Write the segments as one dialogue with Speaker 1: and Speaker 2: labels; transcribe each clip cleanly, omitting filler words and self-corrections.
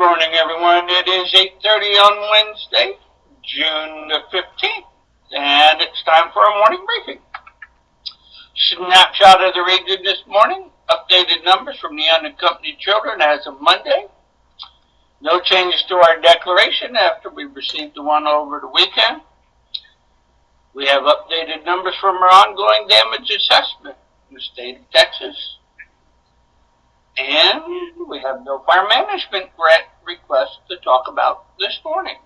Speaker 1: morning, everyone. It is 8:30 on Wednesday, June the 15th, and it's time for our morning briefing. Snapshot of the region this morning. Updated numbers from the unaccompanied children as of Monday. No changes to our declaration after we received the one over the weekend. We have updated numbers from our ongoing damage assessment in the state of Texas. And we have no fire management grant requests to talk about this morning.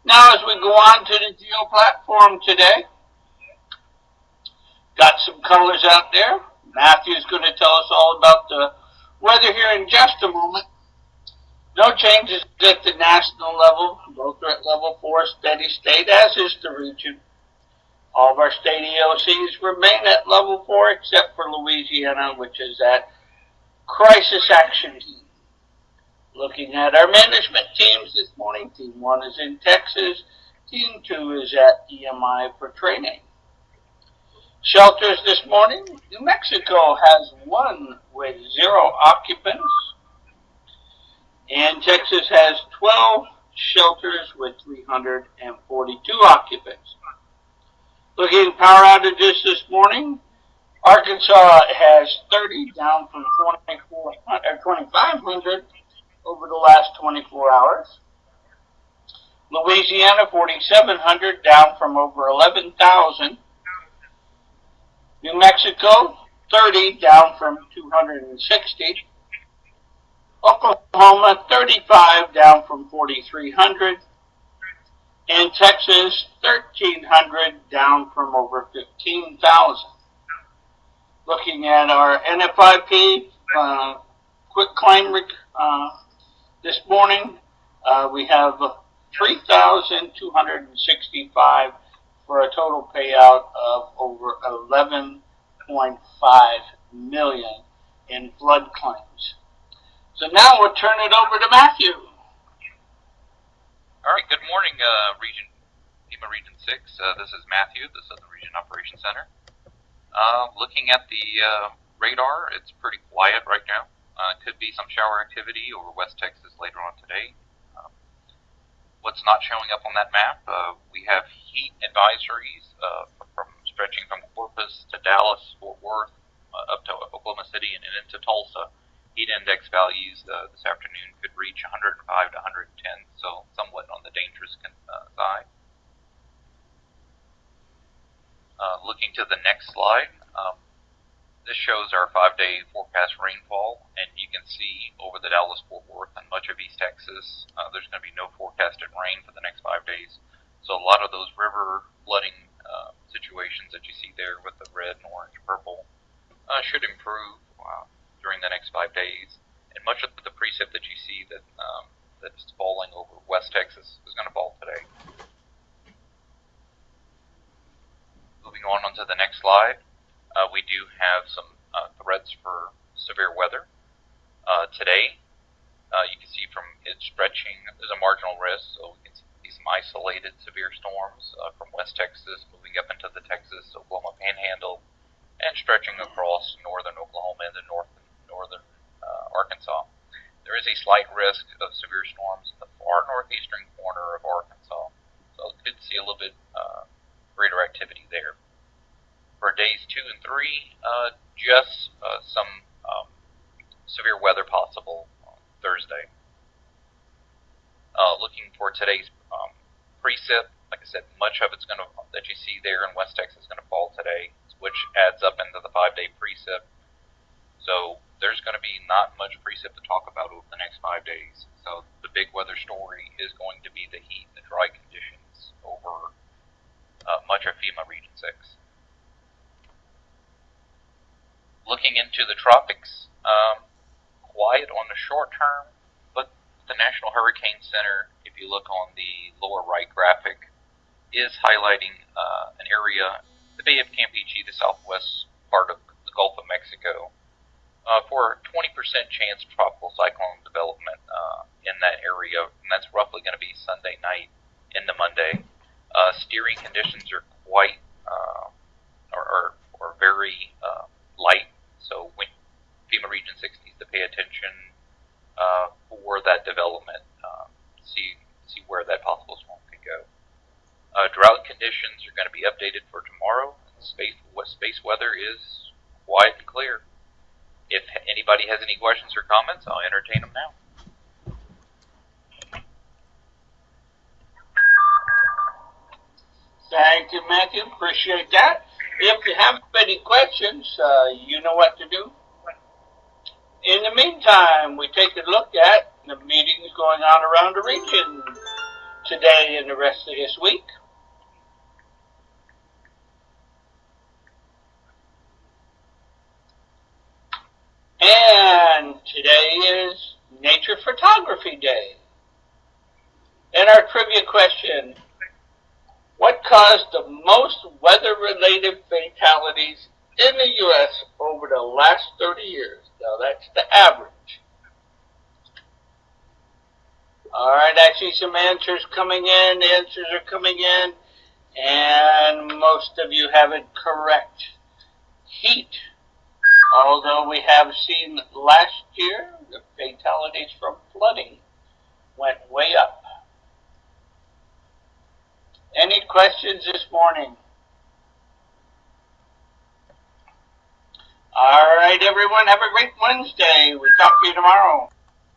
Speaker 1: Now, as we go on to the Geo platform today, got some colors out there. Matthew's going to tell us all about the weather here in just a moment. No changes at the national level. Both are at level 4, steady state, as is the region. All of our state EOCs remain at level 4, except for Louisiana, which is at crisis action team. Looking at our management teams this morning, Team 1 is in Texas, Team 2 is at EMI for training. Shelters this morning, New Mexico has 1 with 0 occupants, and Texas has 12 shelters with 342 occupants. Looking at power outages this morning, Arkansas has 30, down from 2,500 over the last 24 hours. Louisiana, 4,700, down from over 11,000. New Mexico, 30, down from 260. Oklahoma, 35, down from 4,300. And Texas, 1,300, down from over 15,000. Looking at our NFIP quick claim this morning, we have 3,265 for a total payout of over 11.5 million in flood claims. So now we'll turn it over to Matthew.
Speaker 2: All right, good morning, FEMA Region 6. This is Matthew, the Southern Region Operations Center. Looking at the radar, it's pretty quiet right now. Could be some shower activity over West Texas later on today. What's not showing up on that map, we have heat advisories from stretching from Corpus to Dallas, Fort Worth, up to Oklahoma City and into Tulsa. Heat index values this afternoon could reach 105 to 110, so somewhat on the dangerous side. Looking to the next slide, this shows our 5-day forecast rainfall, and you can see over the Dallas-Fort Worth and much of East Texas, there's going to be no forecasted rain for the next 5 days. So a lot of those river flooding situations that you see there with the red and orange and purple should improve during the next 5 days. And much of the precip that you see that's falling over West Texas is going to fall today. Moving on to the next slide, we do have some threats for severe weather. Today, you can see from it stretching, there's a marginal risk, so we can see some isolated severe storms from West Texas moving up into the Texas-Oklahoma Panhandle and stretching across northern Oklahoma and northern Arkansas. There is a slight risk of severe storms in the far northeastern corner of Arkansas, so we could see a little bit greater activity there. For days 2 and 3, just some severe weather possible on Thursday. Looking for today's precip, like I said, much of it's that you see there in West Texas is going to fall today, which adds up into the 5-day precip. So there's going to be not much precip to talk about over the next 5 days. So the big weather story is going to be the heat and the dry conditions over much of FEMA Region 6. Looking into the tropics, quiet on the short term, but the National Hurricane Center, if you look on the lower right graphic, is highlighting an area, the Bay of Campeche, the southwest part of the Gulf of Mexico, for a 20% chance of tropical cyclone development in that area, and that's roughly going to be Sunday night into Monday. Steering conditions are quite or very light, so when FEMA Region 6 needs to pay attention for space weather is quiet and clear. If anybody has any questions or comments, I'll entertain them now.
Speaker 1: Thank you, Matthew. Appreciate that. If you have any questions, you know what to do. In the meantime, we take a look at the meetings going on around the region today and the rest of this week. And today is Nature Photography Day. And our trivia question: what caused the most weather-related fatalities in the U.S. over the last 30 years? Now, that's the average. All right, I see some answers coming in. The answers are coming in, and most of you have it correct. Heat. Although we have seen last year, the fatalities from flooding went way up. Any questions this morning? All right, everyone, have a great Wednesday. We'll talk to you tomorrow.